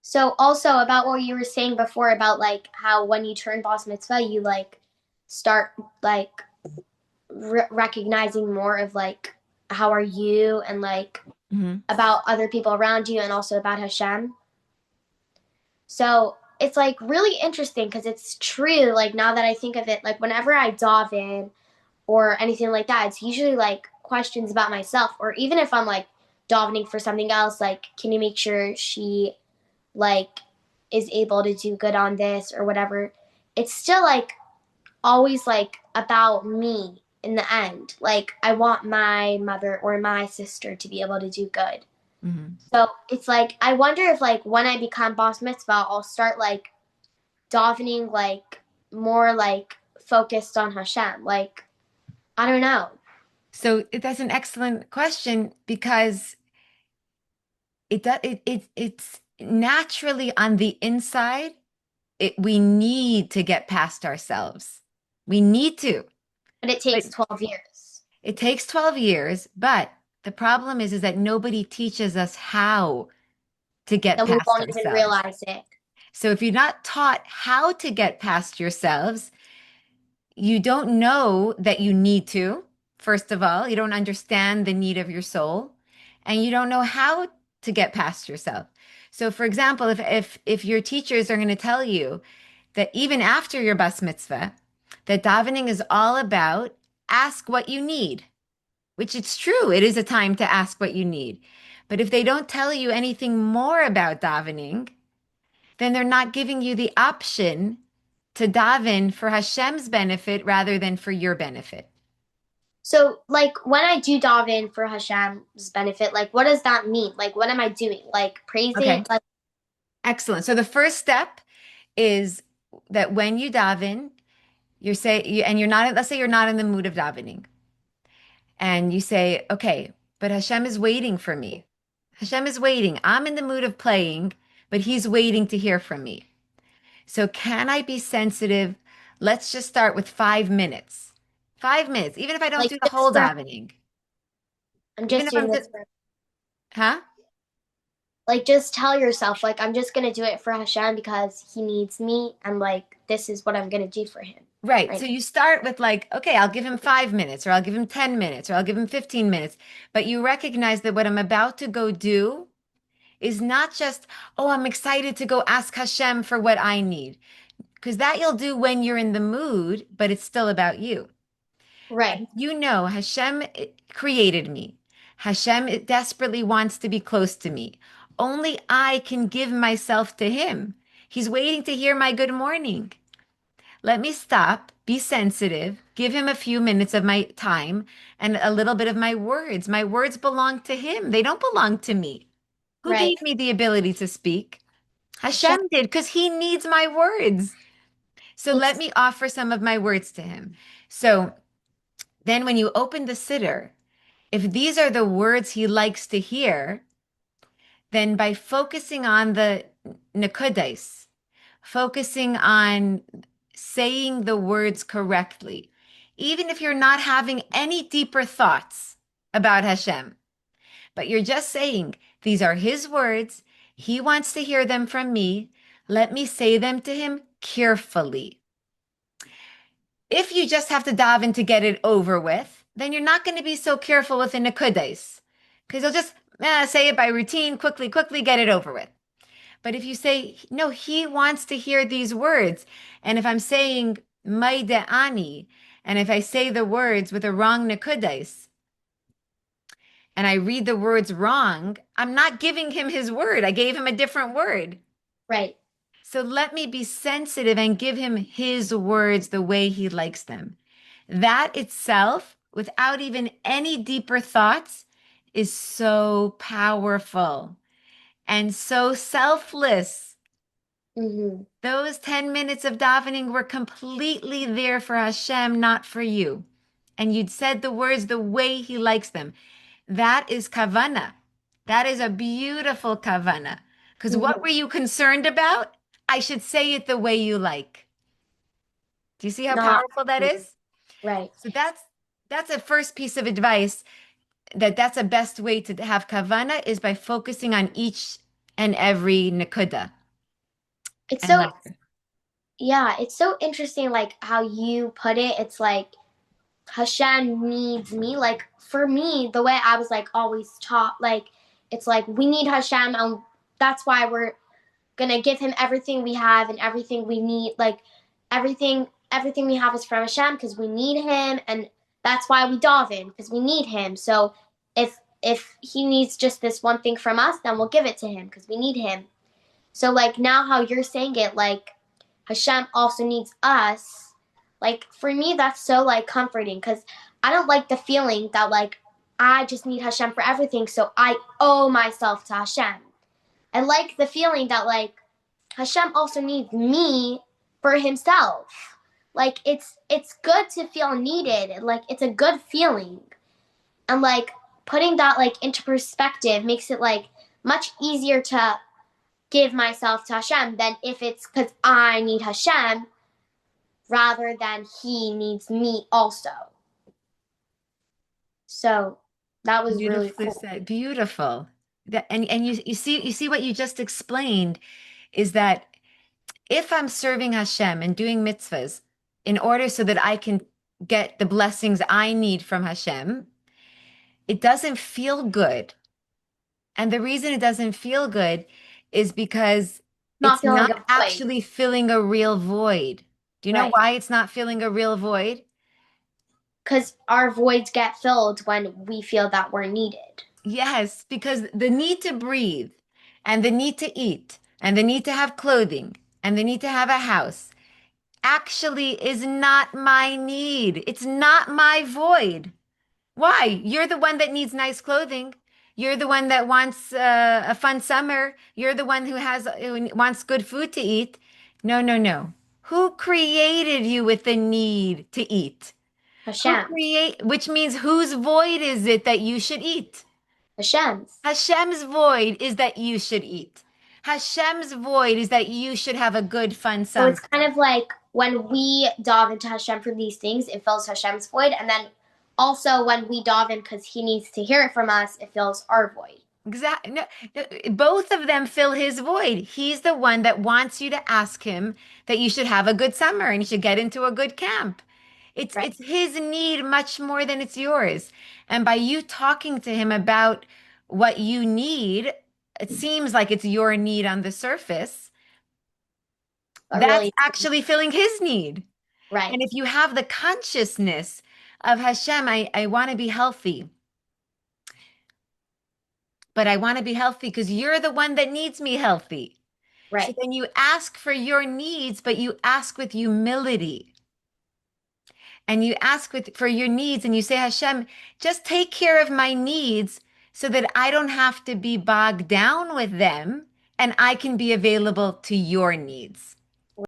So also about what you were saying before about like how when you turn boss mitzvah, you like start like recognizing more of like how are you and like Hmm. about other people around you and also about Hashem. So it's like really interesting because it's true. Like now that I think of it, like whenever I dive in or anything like that, it's usually like questions about myself, or even if I'm like davening for something else, like can you make sure she like is able to do good on this or whatever. It's still like always like about me in the end. Like I want my mother or my sister to be able to do good. Hmm. So it's like I wonder if like when I become boss mitzvah, I'll start like davening like more like focused on Hashem. Like I don't know. So that's an excellent question because it's naturally on the inside. We need to get past ourselves. We need to, But it but takes 12 years. it takes 12 years. But the problem is that nobody teaches us how to get Then we past won't even ourselves. realize it. So if you're not taught how to get past yourselves, you don't know that you need to. First of all, you don't understand the need of your soul, and you don't know how to get past yourself. So, for example, if your teachers are going to tell you that even after your bas mitzvah, that davening is all about ask what you need, which it's true, it is a time to ask what you need. But if they don't tell you anything more about davening, then they're not giving you the option to daven for Hashem's benefit rather than for your benefit. So, like, when I do daven for Hashem's benefit, like, what does that mean? Like, what am I doing? Like, praising? Okay, Like, excellent. So the first step is that when you daven, and you're not, let's say you're not in the mood of davening, and you say, okay, but Hashem is waiting for me. Hashem is waiting. I'm in the mood of playing, but he's waiting to hear from me. So can I be sensitive? Let's just start with 5 minutes. 5 minutes, even if I don't like do the just whole for, davening, I'm even just if doing I'm just, this for, huh? like, just tell yourself, like, I'm just gonna do it for Hashem because he needs me, and like, this is what I'm gonna do for him, Right. right? So you start with like, okay, I'll give him 5 minutes, or I'll give him 10 minutes, or I'll give him 15 minutes. But you recognize that what I'm about to go do is not just, oh, I'm excited to go ask Hashem for what I need, because that you'll do when you're in the mood, but it's still about you. Right. You know, Hashem created me. Hashem desperately wants to be close to me. Only I can give myself to him. He's waiting to hear my good morning. Let me stop, be sensitive, give him a few minutes of my time and a little bit of my words. My words belong to him. They don't belong to me. Who Right. gave me the ability to speak? Hashem, Hashem did because he needs my words. So let it's me offer some of my words to him. So then when you open the siddur, if these are the words he likes to hear, then by focusing on the nekudes, focusing on saying the words correctly, even if you're not having any deeper thoughts about Hashem, but you're just saying, these are his words. He wants to hear them from me. Let me say them to him carefully. If you just have to daven to get it over with, then you're not going to be so careful with the nekudes because you'll just say it by routine, quickly, quickly, get it over with. But if you say, no, he wants to hear these words. And if I'm saying Maide Ani, and if I say the words with a wrong nekudes, and I read the words wrong, I'm not giving him his word. I gave him a different word. right. So let me be sensitive and give him his words the way he likes them. That itself, without even any deeper thoughts, is so powerful and so selfless. Mm-hmm. Those 10 minutes of davening were completely there for Hashem, not for you. And you'd said the words the way he likes them. That is kavana. That is a beautiful kavana. Because what Mm-hmm. were you concerned about? I should say it the way you like. Do you see how Not powerful that is? right. So that's a first piece of advice that's a best way to have kavana is by focusing on each and every nakuda It's and so, letter. yeah, it's so interesting, like how you put it. It's like Hashem needs me. Like for me, the way I was like always taught, like it's like we need Hashem, and that's why we're gonna give him everything we have and everything we need. Like everything we have is from Hashem because we need him, and that's why we daven because we need him. So if he needs just this one thing from us, then we'll give it to him because we need him. So like now how you're saying it, like Hashem also needs us. Like for me, that's so like comforting because I don't like the feeling that like I just need Hashem for everything, so I owe myself to Hashem. I like the feeling that like Hashem also needs me for himself. Like it's good to feel needed. Like it's a good feeling. And like putting that like into perspective makes it like much easier to give myself to Hashem than if it's because I need Hashem rather than he needs me also. So that was really Beautifully cool. said. Beautiful. That, and you see what you just explained is that if I'm serving Hashem and doing mitzvahs in order so that I can get the blessings I need from Hashem, it doesn't feel good. And the reason it doesn't feel good is because Not it's feeling not a void. actually filling a real void. Do you know Right. why it's not filling a real void? Because our voids get filled when we feel that we're needed. Yes, because the need to breathe and the need to eat and the need to have clothing and the need to have a house actually is not my need. It's not my void. Why? You're the one that needs nice clothing. You're the one that wants a fun summer. You're the one who wants good food to eat. No, no, no. Who created you with the need to eat? Hashem. Which means whose void is it that you should eat? Hashem's. Hashem's void is that you should eat. Hashem's void is that you should have a good, fun So summer. it's kind of like when we dive into Hashem for these things, it fills Hashem's void. And then also when we dive in because he needs to hear it from us, it fills our void. Exactly. No, no, both of them fill his void. He's the one that wants you to ask him that you should have a good summer and you should get into a good camp. It's Right. it's his need much more than it's yours. And by you talking to him about what you need, it seems like it's your need on the surface. But That's really, actually filling his need. right. And if you have the consciousness of Hashem, I want to be healthy, but I want to be healthy because you're the one that needs me healthy. So Right. then you ask for your needs, but you ask with humility. And you ask for your needs and you say, Hashem, just take care of my needs so that I don't have to be bogged down with them and I can be available to your needs.